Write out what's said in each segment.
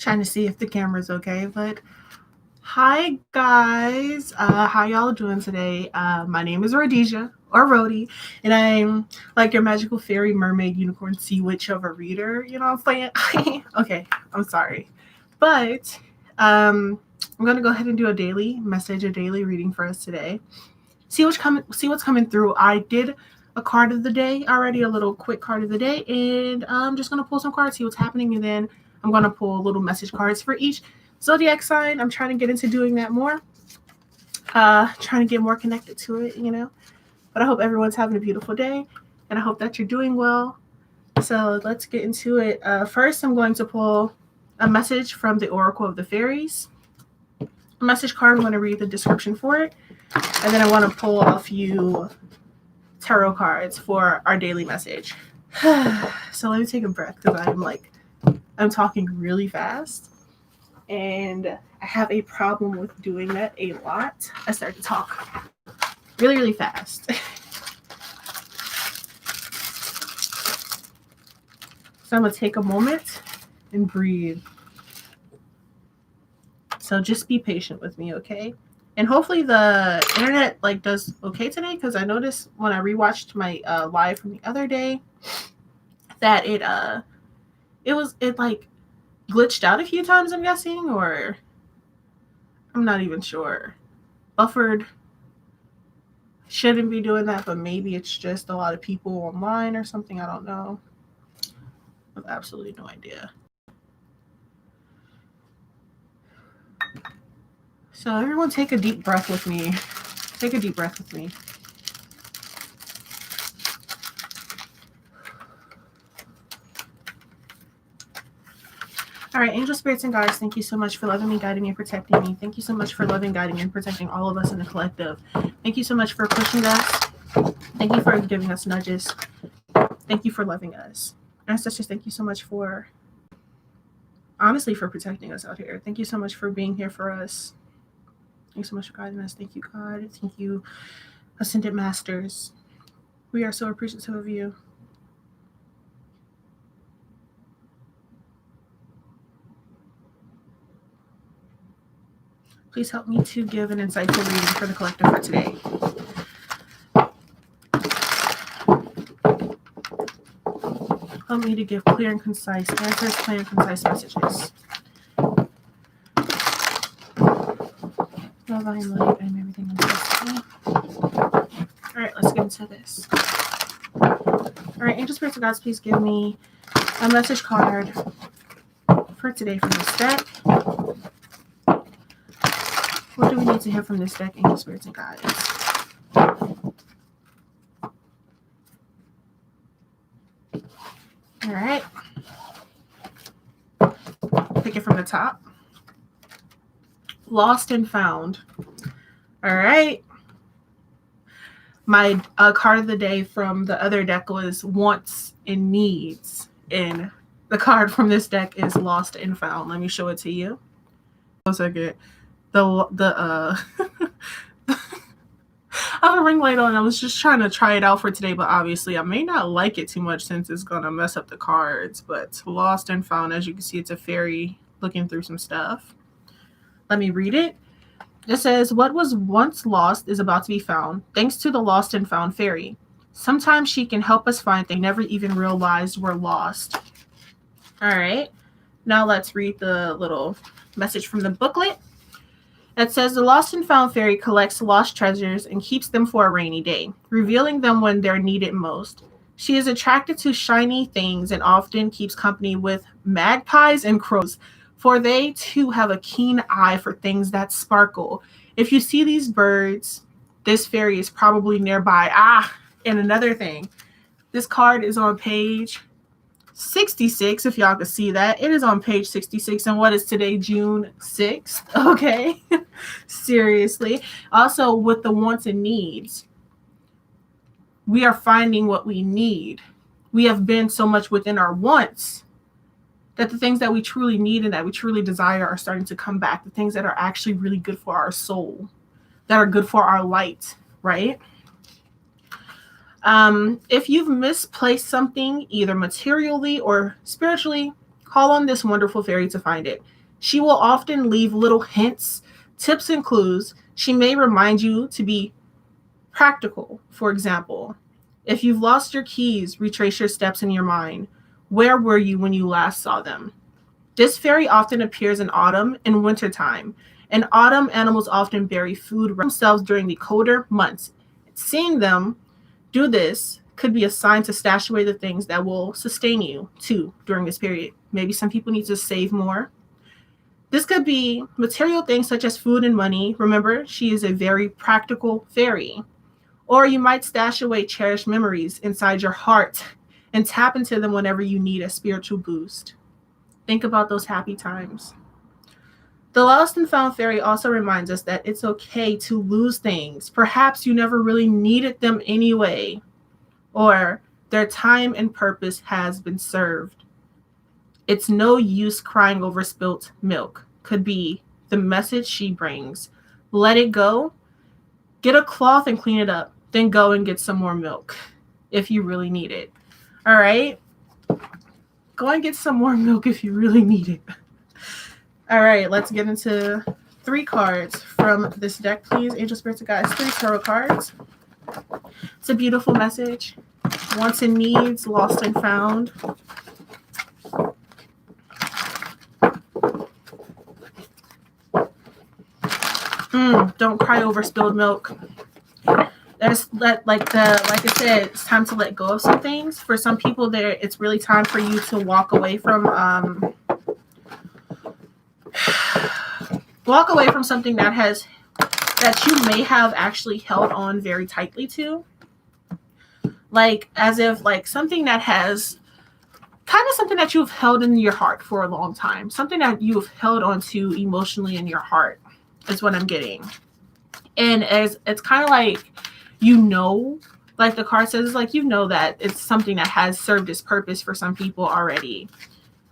Trying to see if the camera's okay, but hi guys. How y'all doing today? My name is Rhodesia or Rhodey, and I'm like your magical fairy, mermaid, unicorn, sea witch of a reader. You know what I'm saying? Okay, I'm sorry. But I'm gonna go ahead and do a daily message, a daily reading for us today. See what's coming through. I did a card of the day already, a little quick card of the day, and I'm just gonna pull some cards, see what's happening, and then I'm gonna pull little message cards for each zodiac sign. I'm trying to get into doing that more. Trying to get more connected to it, you know. But I hope everyone's having a beautiful day, and I hope that you're doing well. So let's get into it. First, I'm going to pull a message from the Oracle of the Fairies. A message card, I'm going to read the description for it. And then I want to pull a few tarot cards for our daily message. So let me take a breath because I'm talking really fast. And I have a problem with doing that a lot. I start to talk really, really fast. So I'm going to take a moment and breathe. So just be patient with me, okay? And hopefully the internet does okay today, because I noticed when I rewatched my live from the other day that it glitched out a few times, I'm guessing, or I'm not even sure. Buffered. Shouldn't be doing that, but maybe it's just a lot of people online or something. I don't know. I have absolutely no idea. So everyone take a deep breath with me. Take a deep breath with me. All right, angel spirits and guides, thank you so much for loving me, guiding me, and protecting me. Thank you so much for loving, guiding, and protecting all of us in the collective. Thank you so much for pushing us. Thank you for giving us nudges. Thank you for loving us. Ancestors, thank you so much for, honestly, for protecting us out here. Thank you so much for being here for us. Thank you so much for guiding us. Thank you, God. Thank you, Ascended Masters. We are so appreciative of you. Please help me to give an insightful reading for the collective for today. Help me to give clear and concise answers, clear and concise messages. Love, I am light, I am everything in destiny. All right, let's get into this. All right, angel spirits and gods, please give me a message card for today from this deck. What do we need to hear from this deck, angel spirits and guides? All right. Pick it from the top. Lost and found. All right. My card of the day from the other deck was wants and needs. And the card from this deck is lost and found. Let me show it to you. A second. I have a ring light on. I was just trying to try it out for today, but obviously I may not like it too much since it's going to mess up the cards. But lost and found, as you can see, it's a fairy looking through some stuff. Let me read it. It says, what was once lost is about to be found, thanks to the lost and found fairy. Sometimes she can help us find things we never even realized were lost. All right. Now let's read the little message from the booklet. It says, the lost and found fairy collects lost treasures and keeps them for a rainy day, revealing them when they're needed most. She is attracted to shiny things and often keeps company with magpies and crows, for they too have a keen eye for things that sparkle. If you see these birds, this fairy is probably nearby. And another thing, this card is on page 66, if y'all can see that. It is on page 66. And what is today? June 6th. Okay. Seriously. Also, with the wants and needs, we are finding what we need. We have been so much within our wants that the things that we truly need and that we truly desire are starting to come back. The things that are actually really good for our soul, that are good for our light, right? If you've misplaced something, either materially or spiritually, Call on this wonderful fairy to find it. She will often leave little hints, tips, and clues. She may remind you to be practical. For example, if you've lost your keys, retrace your steps in your mind. Where were you when you last saw them? This fairy often appears in autumn and winter time. In autumn, animals often bury food themselves during the colder months. Seeing them do this could be a sign to stash away the things that will sustain you too during this period. Maybe some people need to save more. This could be material things such as food and money. Remember, she is a very practical fairy. Or you might stash away cherished memories inside your heart and tap into them whenever you need a spiritual boost. Think about those happy times. The Lost and Found Fairy also reminds us that it's okay to lose things. Perhaps you never really needed them anyway, or their time and purpose has been served. It's no use crying over spilt milk, could be the message she brings. Let it go. Get a cloth and clean it up. Then go and get some more milk if you really need it. All right? Go and get some more milk if you really need it. All right, let's get into 3 cards from this deck, please. Angel Spirits and Guides, 3 tarot cards. It's a beautiful message. Wants and needs, lost and found. Don't cry over spilled milk. Like I said, it's time to let go of some things. For some people, it's really time for you to walk away from something that you may have actually held on very tightly to. Like as if like something that has kind of something that you've held in your heart for a long time. Something that you've held on to emotionally in your heart is what I'm getting. And it's kind of like, like the card says, like, that it's something that has served its purpose for some people already.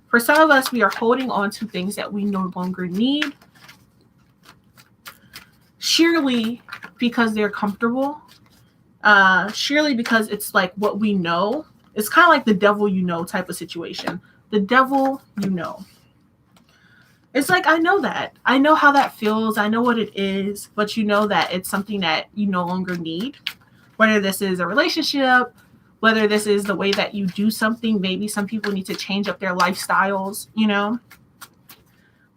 For some of us, we are holding on to things that we no longer need, surely because they're comfortable, surely because it's like what we know. It's kind of like the devil type of situation. The devil It's like, I know that. I know how that feels. I know what it is, but that it's something that you no longer need. Whether this is a relationship, whether this is the way that you do something, maybe some people need to change up their lifestyles,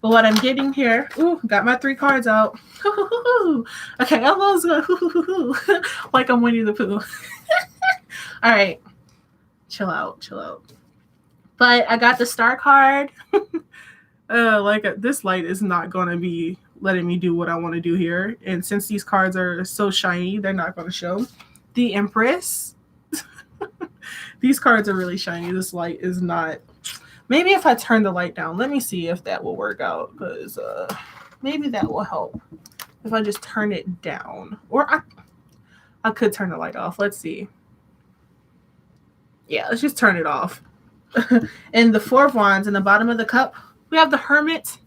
But what I'm getting here, got my 3 cards out. Okay, I'm almost going like I'm Winnie the Pooh. All right, chill out. But I got the Star card. This light is not going to be letting me do what I want to do here. And since these cards are so shiny, they're not going to show. The Empress. These cards are really shiny. This light is not. Maybe if I turn the light down, let me see if that will work out. Because maybe that will help. If I just turn it down. Or I could turn the light off. Let's see. Yeah, let's just turn it off. And the 4 of Wands in the bottom of the cup. We have the Hermit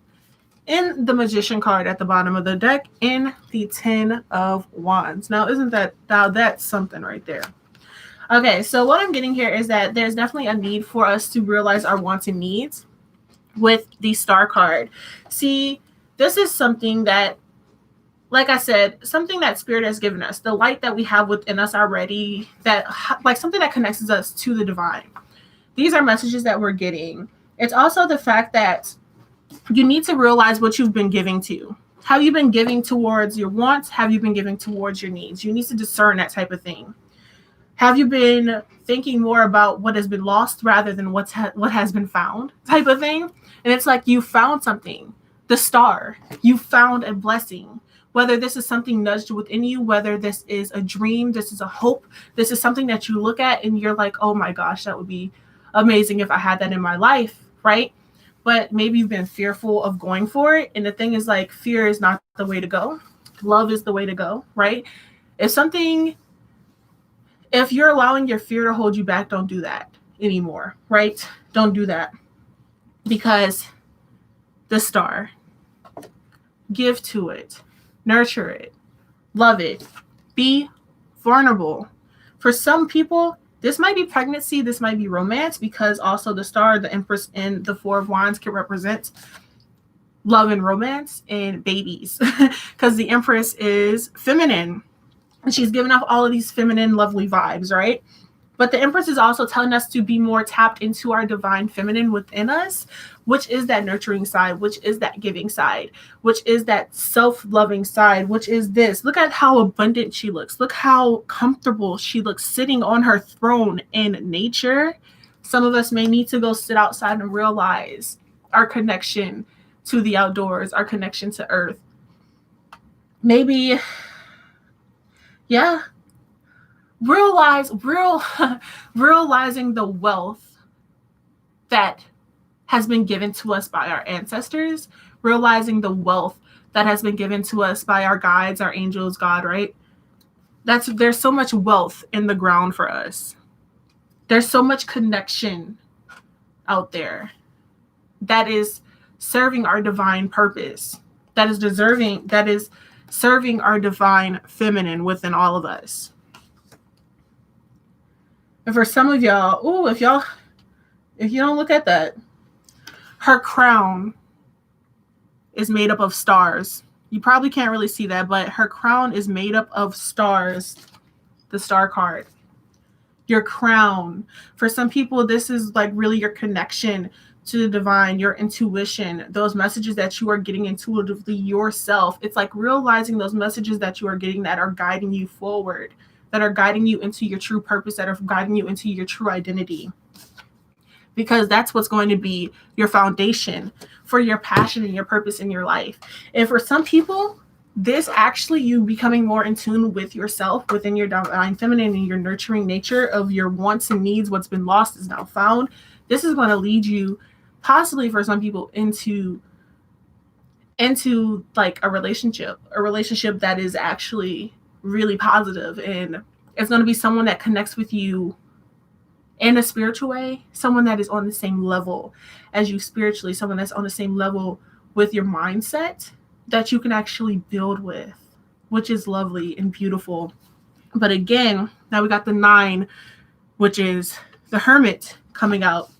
and the Magician card at the bottom of the deck and the 10 of Wands. Now, that's something right there. Okay, so what I'm getting here is that there's definitely a need for us to realize our wants and needs with the Star card. See, this is something that, like I said, something that Spirit has given us, the light that we have within us already, that like something that connects us to the divine. These are messages that we're getting. It's also the fact that you need to realize what you've been giving to. Have you been giving towards your wants? Have you been giving towards your needs? You need to discern that type of thing. Have you been thinking more about what has been lost rather than what has been found type of thing? And it's like you found something, the star. You found a blessing. Whether this is something nudged within you, whether this is a dream, this is a hope, this is something that you look at and you're like, oh my gosh, that would be amazing if I had that in my life, right? But maybe you've been fearful of going for it. And the thing is, like, fear is not the way to go. Love is the way to go, right? If you're allowing your fear to hold you back, don't do that anymore, right? Don't do that. Because the star, give to it, nurture it, love it, be vulnerable. For some people, This might be pregnancy. This might be romance, because also the star, the Empress, and the Four of Wands can represent love and romance and babies, because the Empress is feminine and she's giving off all of these feminine, lovely vibes, right? But the Empress is also telling us to be more tapped into our divine feminine within us, which is that nurturing side, which is that giving side, which is that self-loving side, which is this. Look at how abundant she looks. Look how comfortable she looks sitting on her throne in nature. Some of us may need to go sit outside and realize our connection to the outdoors, our connection to earth. Maybe, yeah, realizing the wealth that has been given to us by our ancestors, realizing the wealth that has been given to us by our guides, our angels, God, right? There's so much wealth in the ground for us. There's so much connection out there that is serving our divine purpose, that is serving our divine feminine within all of us. And for some of y'all, if you don't look at that, her crown is made up of stars. You probably can't really see that, but her crown is made up of stars, the star card. Your crown. For some people, this is like really your connection to the divine, your intuition, those messages that you are getting intuitively yourself. It's like realizing those messages that you are getting that are guiding you forward, that are guiding you into your true purpose, that are guiding you into your true identity. Because that's what's going to be your foundation for your passion and your purpose in your life. And for some people, this actually you becoming more in tune with yourself, within your divine feminine and your nurturing nature of your wants and needs, what's been lost is now found. This is going to lead you, possibly for some people, into like a relationship that is actually really positive, and it's going to be someone that connects with you in a spiritual way, someone that is on the same level as you spiritually, someone that's on the same level with your mindset that you can actually build with, which is lovely and beautiful. But again, now we got the 9, which is the Hermit coming out.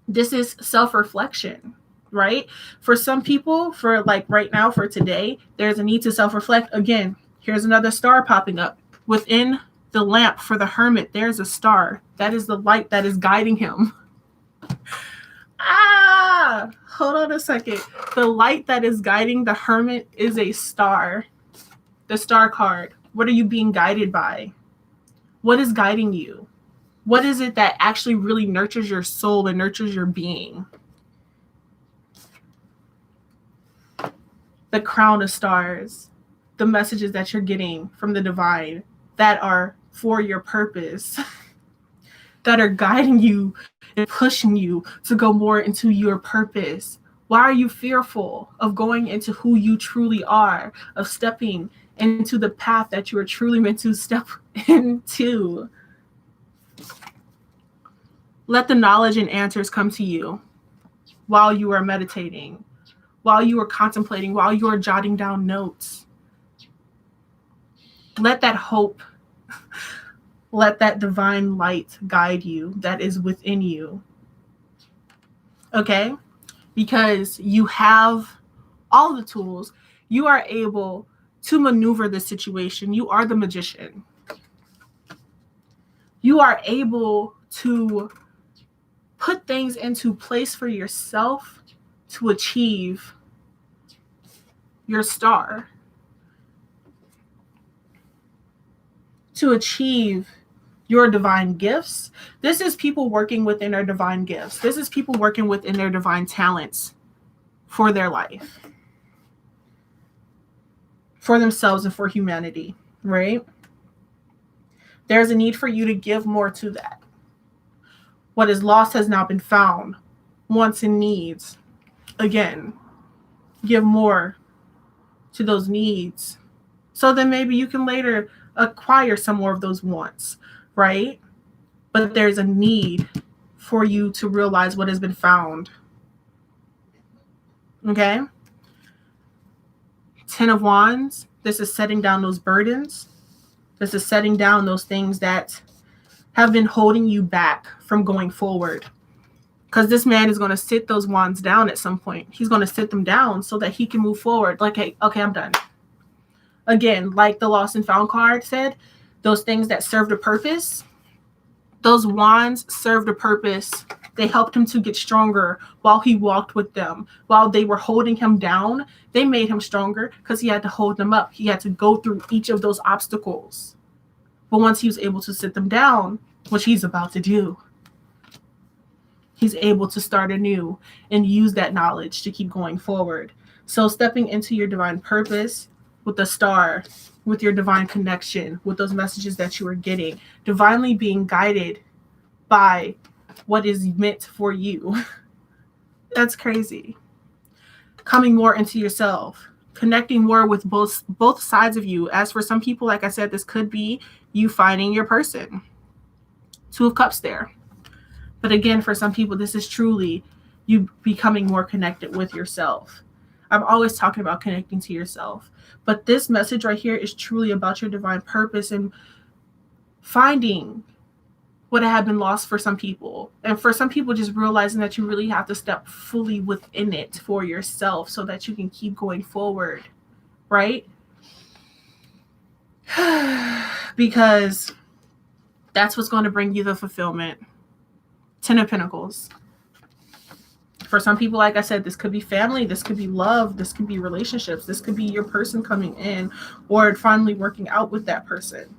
This is self-reflection, right? For some people, for like right now, for today, there's a need to self-reflect. Again, here's another star popping up. Within the lamp for the Hermit, there's a star. That is the light that is guiding him. Hold on a second. The light that is guiding the Hermit is a star. The star card. What are you being guided by? What is guiding you? What is it that actually really nurtures your soul and nurtures your being? The crown of stars. The messages that you're getting from the divine that are for your purpose, that are guiding you and pushing you to go more into your purpose. Why are you fearful of going into who you truly are, of stepping into the path that you are truly meant to step into? Let the knowledge and answers come to you while you are meditating, while you are contemplating, while you are jotting down notes. Let that hope, let that divine light guide you that is within you. Okay? Because you have all the tools. You are able to maneuver the situation. You are the magician. You are able to put things into place for yourself to achieve your star, to achieve your divine gifts. This is people working within their divine gifts. This is people working within their divine talents for their life, for themselves and for humanity, right? There's a need for you to give more to that. What is lost has now been found. Wants and needs. Again, give more to those needs. So then maybe you can later acquire some more of those wants, right? But there's a need for you to realize what has been found. Okay? 10 of Wands. This is setting down those burdens. This is setting down those things that have been holding you back from going forward. Because this man is going to sit those wands down at some point. He's going to sit them down so that he can move forward. Like, hey, okay, I'm done. Again, like the Lost and Found card said, those things that served a purpose, those wands served a purpose. They helped him to get stronger while he walked with them. While they were holding him down, they made him stronger because he had to hold them up. He had to go through each of those obstacles. But once he was able to sit them down, which he's about to do, he's able to start anew and use that knowledge to keep going forward. So stepping into your divine purpose with the star, with your divine connection, with those messages that you are getting, divinely being guided by what is meant for you. That's crazy. Coming more into yourself, connecting more with both sides of you. As for some people, like I said, this could be you finding your person. Two of Cups there. But again, for some people, this is truly you becoming more connected with yourself. I'm always talking about connecting to yourself. But this message right here is truly about your divine purpose and finding what had been lost for some people. And for some people, just realizing that you really have to step fully within it for yourself so that you can keep going forward, right? Because that's what's going to bring you the fulfillment. 10 of Pentacles. For some people, like I said, this could be family, this could be love, this could be relationships, this could be your person coming in or finally working out with that person.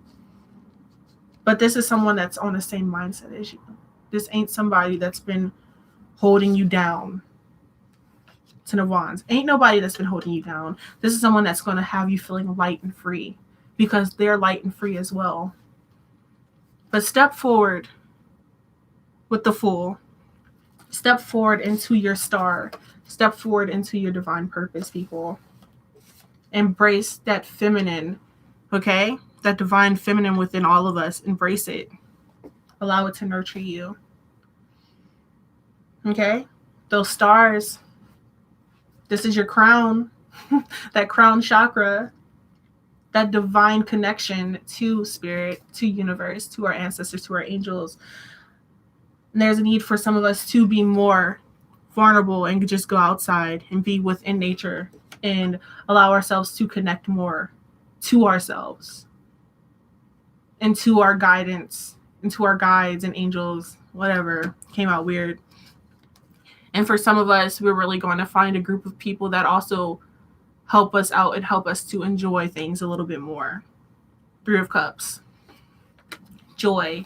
But this is someone that's on the same mindset as you. This ain't somebody that's been holding you down. 10 of Wands. Ain't nobody that's been holding you down. This is someone that's going to have you feeling light and free because they're light and free as well. But step forward with the Fool. Step forward into your star. Step forward into your divine purpose, people. Embrace that feminine, okay? That divine feminine within all of us. Embrace it. Allow it to nurture you. Okay? Those stars. This is your crown. That crown chakra. That divine connection to spirit, to universe, to our ancestors, to our angels. And there's a need for some of us to be more vulnerable and just go outside and be within nature and allow ourselves to connect more to ourselves and to our guidance and to our guides and angels, whatever. Came out weird. And for some of us, we're really going to find a group of people that also help us out and help us to enjoy things a little bit more. 3 of Cups. Joy.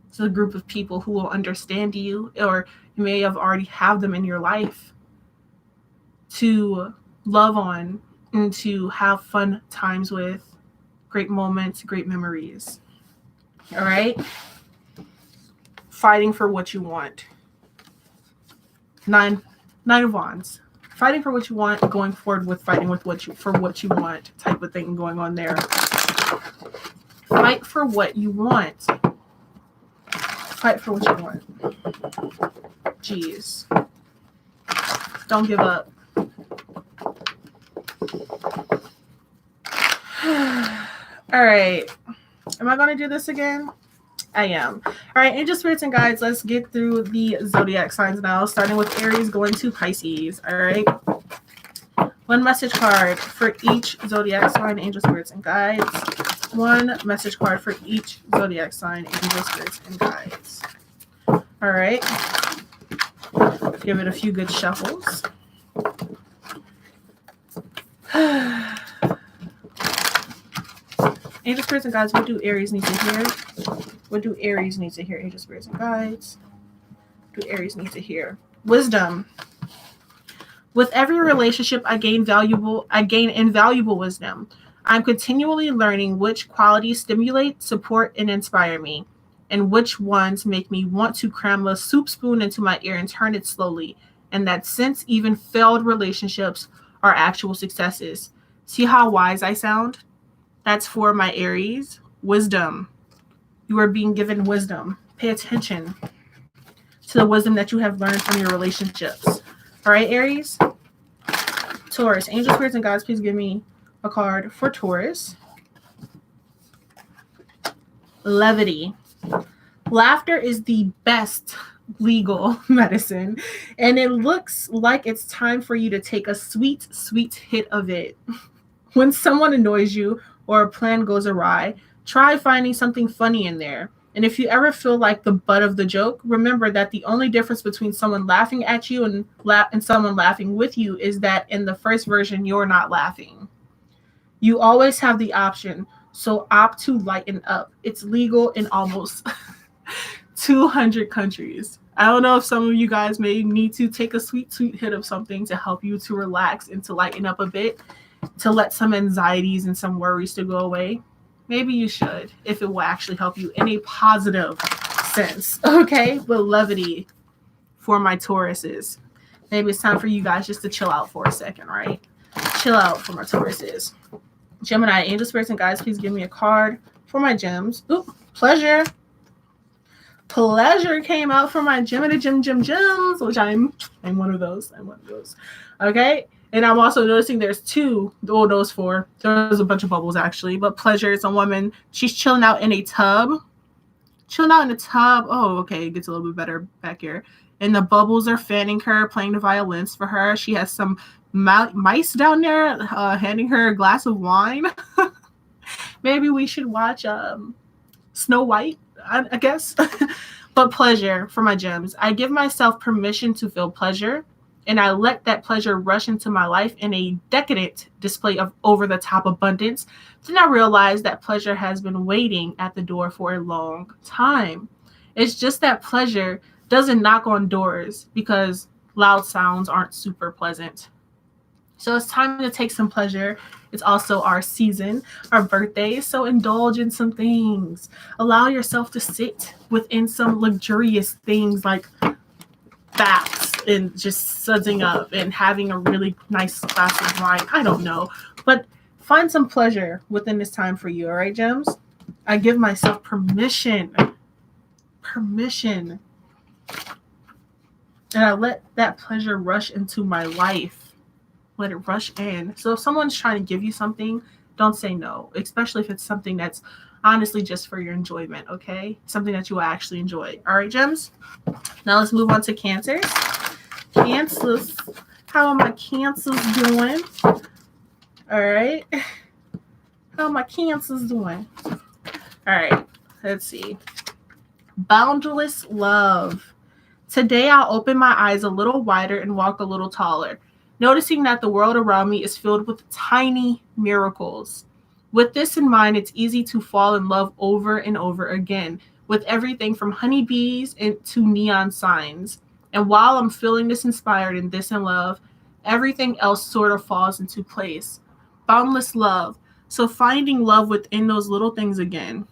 It's a group of people who will understand you, or you may have already have them in your life to love on and to have fun times with, great moments, great memories. All right? Fighting for what you want. 9 of Wands. Fighting for what you want, going forward with fighting with what you want type of thing going on there. Fight for what you want. Fight for what you want. Jeez. Don't give up. All right. Am I going to do this again? I am. All right, angel spirits and guides, let's get through the zodiac signs now, starting with Aries going to Pisces. All right. One message card for each zodiac sign, angel spirits and guides. One message card for each zodiac sign, angel spirits and guides. All right. Give it a few good shuffles. Angel spirits and guides, what do Aries need to hear? What do Aries need to hear? Angel spirits and guides. What do Aries need to hear? Wisdom. With every relationship, I gain invaluable wisdom. I'm continually learning which qualities stimulate, support, and inspire me, and which ones make me want to cram a soup spoon into my ear and turn it slowly, and that since even failed relationships are actual successes. See how wise I sound? That's for my Aries. Wisdom. You are being given wisdom. Pay attention to the wisdom that you have learned from your relationships. All right, Aries? Taurus. Angel spirits and guides, please give me a card for Taurus. Levity. Laughter is the best legal medicine, and it looks like it's time for you to take a sweet, sweet hit of it. When someone annoys you or a plan goes awry, try finding something funny in there. And if you ever feel like the butt of the joke, remember that the only difference between someone laughing at you and someone laughing with you is that in the first version, you're not laughing. You always have the option, so opt to lighten up. It's legal in almost 200 countries. I don't know if some of you guys may need to take a sweet, sweet hit of something to help you to relax and to lighten up a bit, to let some anxieties and some worries to go away. Maybe you should, if it will actually help you in a positive sense. Okay, but levity for my Tauruses. Maybe it's time for you guys just to chill out for a second, right? Chill out for my Tauruses. Gemini, angel spirits and guides, please give me a card for my gems. Ooh, pleasure. Pleasure came out for my Gemini gems, which I'm one of those. I'm one of those. Okay. And I'm also noticing there's those four. There's a bunch of bubbles actually, but pleasure is a woman. She's chilling out in a tub. Oh, okay. It gets a little bit better back here. And the bubbles are fanning her, playing the violins for her. She has some mice down there handing her a glass of wine. Maybe we should watch Snow White, I guess. But pleasure for my gems. I give myself permission to feel pleasure, and I let that pleasure rush into my life in a decadent display of over-the-top abundance. Then I realize that pleasure has been waiting at the door for a long time. It's just that pleasure doesn't knock on doors because loud sounds aren't super pleasant. So it's time to take some pleasure. It's also our season, our birthdays, so indulge in some things. Allow yourself to sit within some luxurious things like baths and just sudsing up and having a really nice glass of wine. I don't know. But find some pleasure within this time for you, all right, Gems? I give myself permission. And I let that pleasure rush into my life. Let it rush in. So if someone's trying to give you something, don't say no, especially if it's something that's honestly just for your enjoyment, okay? Something that you will actually enjoy. All right, Gems? Now let's move on to Cancers. Cancers. How are my Cancers doing? All right. How are my Cancers doing? All right. Let's see. Boundless love. Today I'll open my eyes a little wider and walk a little taller, noticing that the world around me is filled with tiny miracles. With this in mind, it's easy to fall in love over and over again, with everything from honeybees to neon signs. And while I'm feeling this inspired and this in love, everything else sort of falls into place. Boundless love. So finding love within those little things again.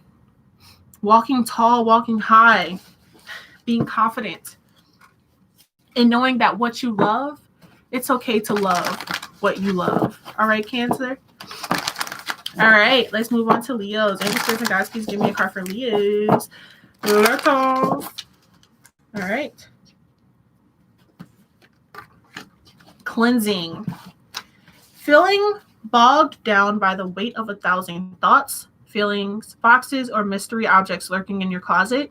Walking tall, walking high, being confident, and knowing that what you love, it's okay to love what you love. All right, Cancer? All right, let's move on to Leos. Angel spirits and guys, please give me a card for Leos. Let's go. All right. Cleansing. Feeling bogged down by the weight of 1,000 thoughts, feelings, boxes, or mystery objects lurking in your closet?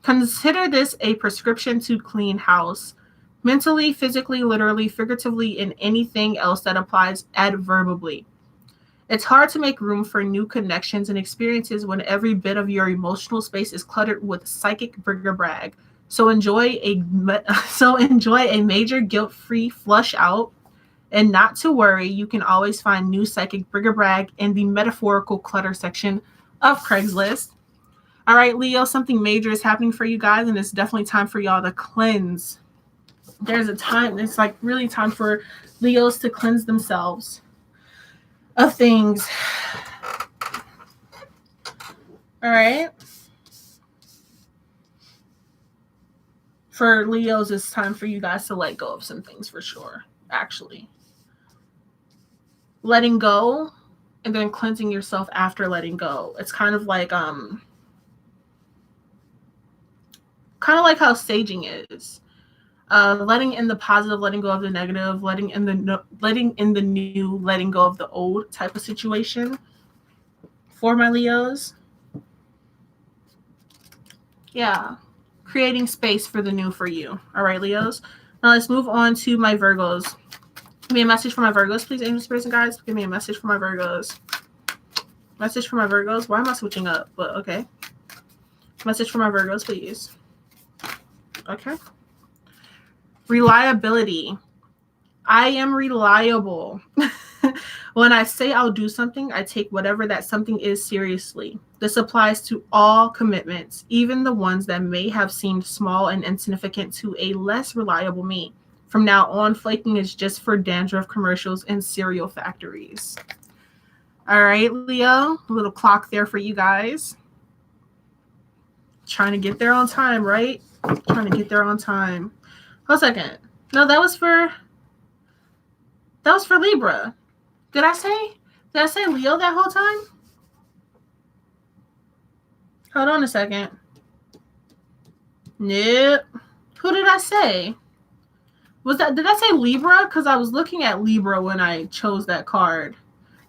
Consider this a prescription to clean house. Mentally, physically, literally, figuratively, and anything else that applies adverbally. It's hard to make room for new connections and experiences when every bit of your emotional space is cluttered with psychic bric-a-brac. So enjoy a major guilt-free flush out, and not to worry, you can always find new psychic bric-a-brac in the metaphorical clutter section of Craigslist. All right, Leo, something major is happening for you guys, and it's definitely time for y'all to cleanse. There's a time, it's like really time for Leos to cleanse themselves of things. All right. For Leos, it's time for you guys to let go of some things for sure, actually. Letting go and then cleansing yourself after letting go. It's kind of like how saging is. Letting in the positive, letting go of the negative, letting in the new, letting go of the old type of situation for my Leos. Yeah. Creating space for the new for you. All right, Leos. Now let's move on to my Virgos. Give me a message for my Virgos, please, angel spirits and guides. Give me a message for my Virgos. Message for my Virgos. Why am I switching up? But okay. Message for my Virgos, please. Okay. Reliability. I am reliable. When I say I'll do something, I take whatever that something is seriously. This applies to all commitments, even the ones that may have seemed small and insignificant to a less reliable me. From now on, flaking is just for dandruff commercials and cereal factories. All right, Leo, a little clock there for you guys. Trying to get there on time, right? Trying to get there on time. Hold a second. No, that was for Libra. Did I say Leo that whole time? Hold on a second. Nope. Who did I say? Did I say Libra? Because I was looking at Libra when I chose that card.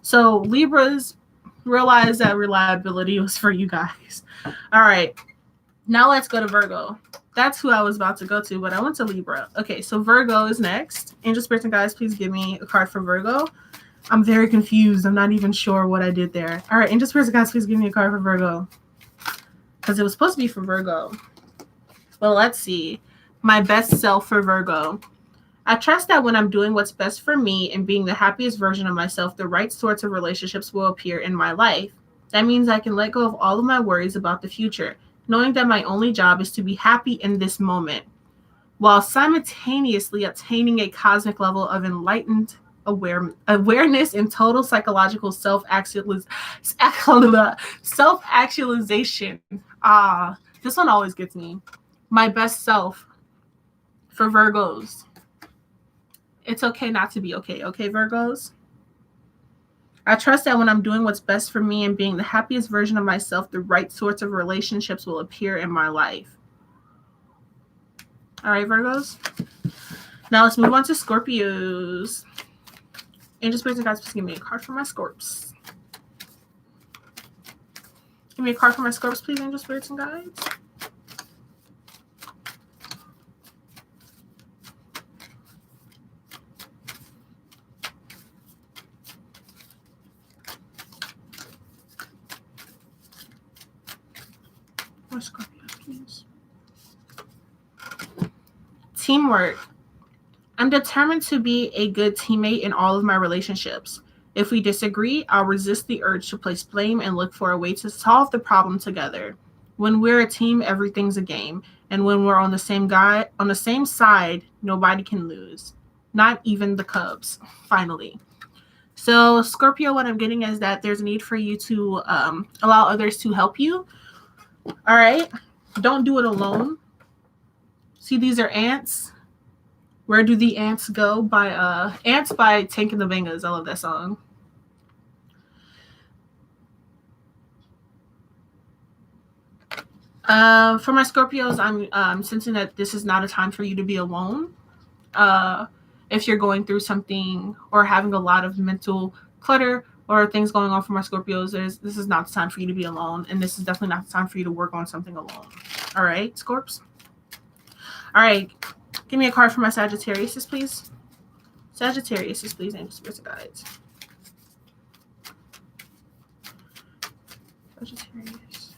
So Libras, realize that reliability was for you guys. All right. Now let's go to Virgo. That's who I was about to go to, but I went to Libra. Okay, so Virgo is next. Angel spirits and guys, please give me a card for Virgo. I'm very confused. I'm not even sure what I did there. All right, angel spirits and guys, please give me a card for Virgo. Because it was supposed to be for Virgo. Well, let's see. My best self for Virgo. I trust that when I'm doing what's best for me and being the happiest version of myself, the right sorts of relationships will appear in my life. That means I can let go of all of my worries about the future, knowing that my only job is to be happy in this moment, while simultaneously attaining a cosmic level of enlightened awareness and total psychological self-actualization. This one always gets me. My best self for Virgos. It's okay not to be okay, Virgos? I trust that when I'm doing what's best for me and being the happiest version of myself, the right sorts of relationships will appear in my life. All right, Virgos? Now let's move on to Scorpios. Angel spirits and guides, please give me a card for my Scorps. Give me a card for my Scorps, please, angel spirits and guides. More Scorpios, please. Teamwork. I'm determined to be a good teammate in all of my relationships. If we disagree, I'll resist the urge to place blame and look for a way to solve the problem together. When we're a team, everything's a game. And when we're on the same side, nobody can lose. Not even the Cubs, finally. So, Scorpio, what I'm getting is that there's a need for you to allow others to help you. All right? Don't do it alone. See, these are ants. Where Do the Ants Go by Ants by Tank and the Bangas. I love that song. For my Scorpios, I'm sensing that this is not a time for you to be alone. If you're going through something or having a lot of mental clutter or things going on for my Scorpios, this is not the time for you to be alone, and this is definitely not the time for you to work on something alone. All right, Scorps? All right. Give me a card for my Sagittarius, please. Sagittarius, please, angel spirits and guides. Sagittarius.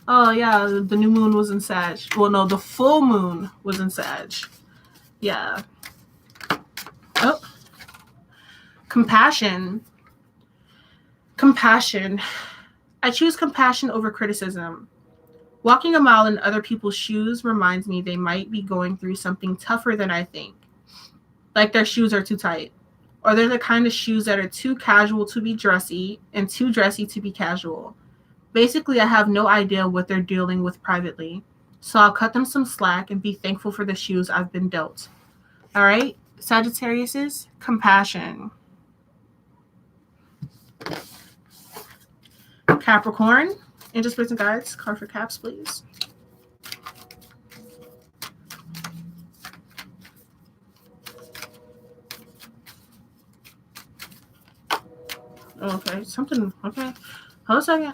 Oh, yeah, the new moon was in Sag. Well, no, the full moon was in Sag. Yeah. Oh. Compassion. Compassion. I choose compassion over criticism. Walking a mile in other people's shoes reminds me they might be going through something tougher than I think. Like their shoes are too tight. Or they're the kind of shoes that are too casual to be dressy and too dressy to be casual. Basically, I have no idea what they're dealing with privately. So I'll cut them some slack and be thankful for the shoes I've been dealt. All right, Sagittarius, compassion. Capricorn. Angel spirits and guides, card for Caps, please. Okay, something. Okay, hold a second.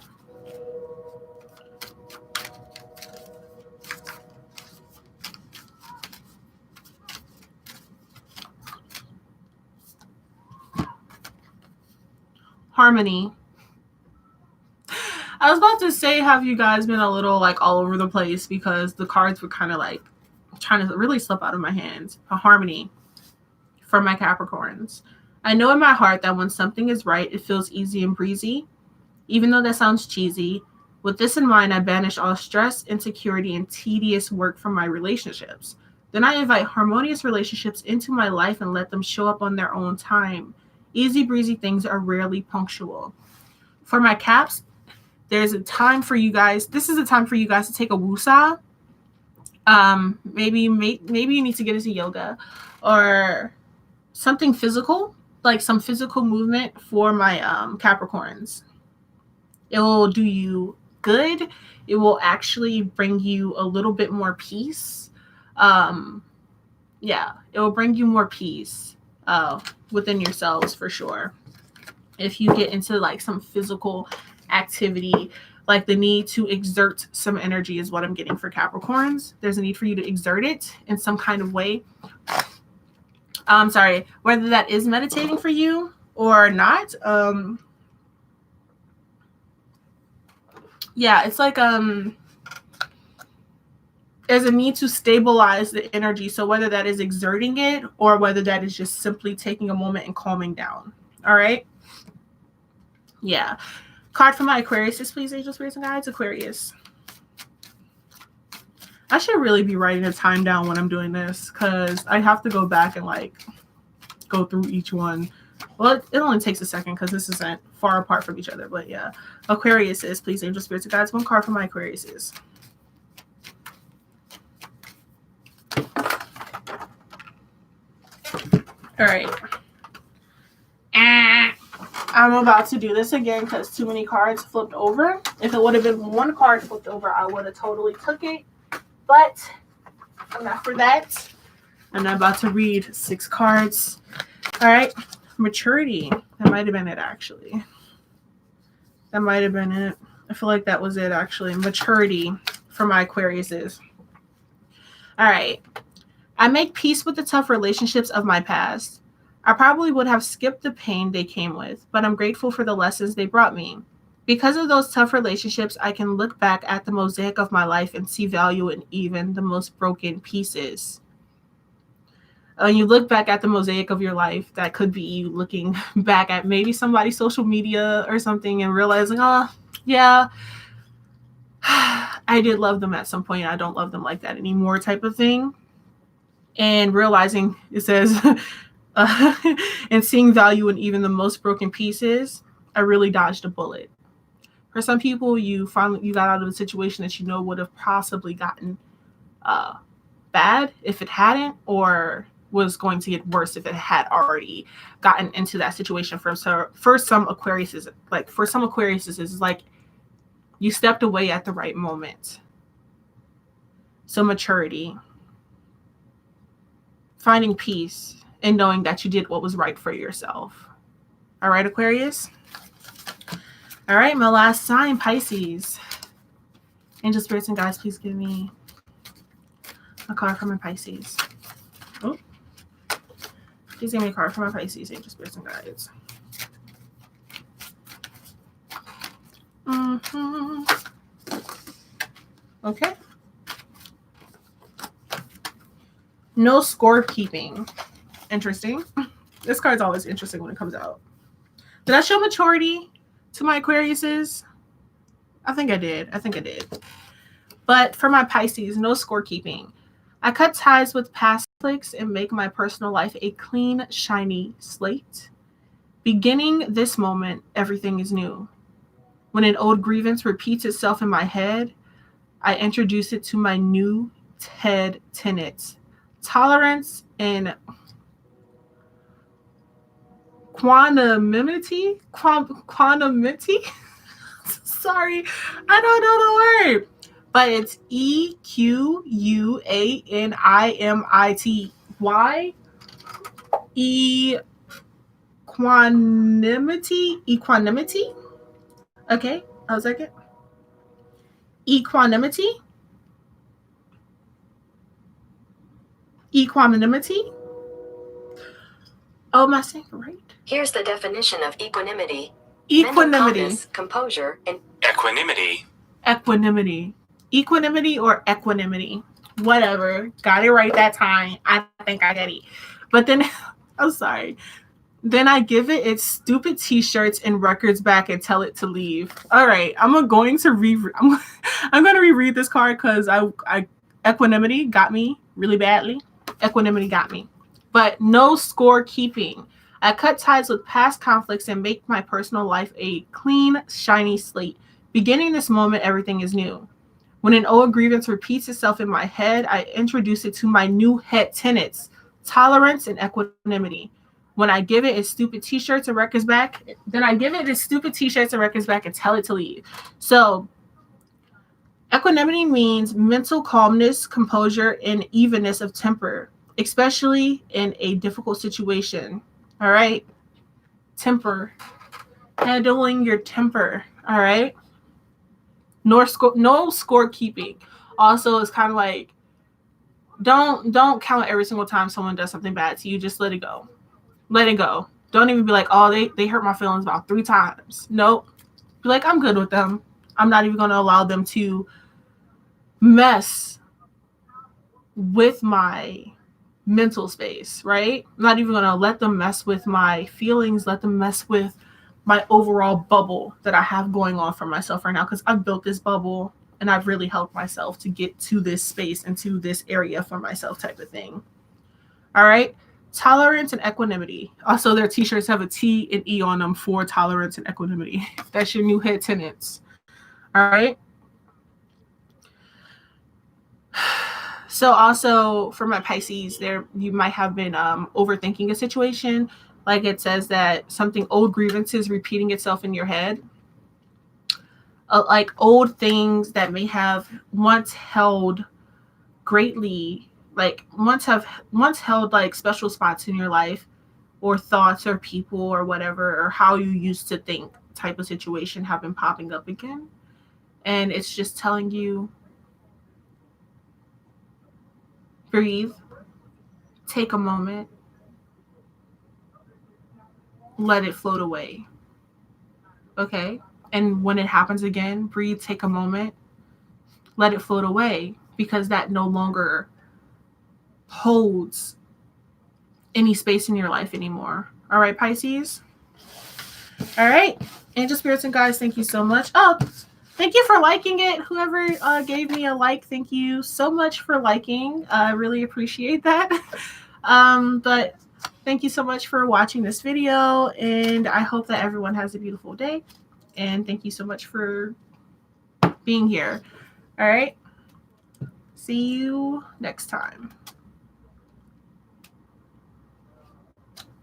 harmony. I was about to say, have you guys been a little like all over the place because the cards were kind of like trying to really slip out of my hands. A harmony for my Capricorns. I know in my heart that when something is right, it feels easy and breezy. Even though that sounds cheesy, with this in mind, I banish all stress, insecurity, and tedious work from my relationships. Then I invite harmonious relationships into my life and let them show up on their own time. Easy breezy things are rarely punctual. For my Caps, there's a time for you guys. This is a time for you guys to take a woosah. Maybe you need to get into yoga or something physical, like some physical movement for my Capricorns. It will do you good. It will actually bring you a little bit more peace. Yeah, it will bring you more peace within yourselves for sure. If you get into like some physical activity, like the need to exert some energy is what I'm getting for Capricorns. There's a need for you to exert it in some kind of way. I'm sorry, whether that is meditating for you or not. Yeah, it's like there's a need to stabilize the energy. So whether that is exerting it or whether that is just simply taking a moment and calming down. All right. Yeah. Card for my Aquarius, please, angels, spirits, and guides. Aquarius. I should really be writing a time down when I'm doing this because I have to go back and like go through each one. Well, it only takes a second because this isn't far apart from each other. But yeah. Aquarius is, please, angels, spirits, and guides. One card for my Aquarius is. All right. I'm about to do this again because too many cards flipped over. If it would have been one card flipped over, I would have totally took it. But I'm not for that. I'm not about to read 6 cards. All right. Maturity. That might have been it, actually. That might have been it. I feel like that was it, actually. Maturity for my Aquariuses. All right. I make peace with the tough relationships of my past. I probably would have skipped the pain they came with, but I'm grateful for the lessons they brought me. Because of those tough relationships, I can look back at the mosaic of my life and see value in even the most broken pieces. When you look back at the mosaic of your life, that could be you looking back at maybe somebody's social media or something and realizing, oh, yeah, I did love them at some point. I don't love them like that anymore type of thing. And realizing, it says, and seeing value in even the most broken pieces, I really dodged a bullet. For some people, you got out of a situation that you know would have possibly gotten bad if it hadn't, or was going to get worse if it had already gotten into that situation. For some Aquariuses, it's like you stepped away at the right moment. So maturity, finding peace, and knowing that you did what was right for yourself. All right, Aquarius. All right, my last sign, Pisces. Angel, spirits, and guides, please give me a card for my Pisces. Oh, please give me a card for my Pisces, angel, spirits, and guides. Okay. No scorekeeping. Interesting. This card's always interesting when it comes out. Did I show maturity to my Aquariuses? I think I did. But for my Pisces, no scorekeeping. I cut ties with past conflicts and make my personal life a clean, shiny slate. Beginning this moment, everything is new. When an old grievance repeats itself in my head, I introduce it to my new tenets. Tolerance and quantumity. Sorry, I don't know the word, but it's EQUANIMITY. Equanimity. Okay, I was like it. Equanimity. Oh, am I saying it right? Here's the definition of equanimity. Equanimity. Composure, and equanimity. Equanimity. Equanimity or equanimity. Whatever. Got it right that time. I think I get it. But then, I'm sorry. Then I give it its stupid t-shirts and records back and tell it to leave. All right, I'm going to reread this card because I equanimity got me really badly. Equanimity got me. But no score keeping. I cut ties with past conflicts and make my personal life a clean, shiny slate. Beginning this moment, everything is new. When an old grievance repeats itself in my head, I introduce it to my new head tenets, tolerance and equanimity. When I give it its stupid t-shirts and records back, then I give it its stupid t-shirts and records back and tell it to leave. So equanimity means mental calmness, composure, and evenness of temper, especially in a difficult situation. All right? Temper. Handling your temper. All right? No score keeping. Also, it's kind of like don't count every single time someone does something bad to you. Just let it go. Let it go. Don't even be like, oh, they hurt my feelings about 3 times. Nope. Be like, I'm good with them. I'm not even going to allow them to mess with my mental space, right? I'm not even going to let them mess with my feelings, let them mess with my overall bubble that I have going on for myself right now, because I've built this bubble and I've really helped myself to get to this space and to this area for myself type of thing. All right? Tolerance and equanimity. Also, their t-shirts have a T and E on them for tolerance and equanimity. That's your new head tenants. All right? So also for my Pisces, there you might have been overthinking a situation. Like it says that something old grievances repeating itself in your head. Like old things that may have once held greatly, like once held like special spots in your life, or thoughts or people or whatever, or how you used to think type of situation have been popping up again. And it's just telling you, breathe, take a moment, let it float away. Okay? And when it happens again, breathe, take a moment, let it float away, because that no longer holds any space in your life anymore. All right, Pisces? All right. Angel Spirits and Guides, thank you so much. Oh, thank you for liking it. Whoever gave me a like, thank you so much for liking. I really appreciate that. But thank you so much for watching this video, and I hope that everyone has a beautiful day. And thank you so much for being here. All right. See you next time.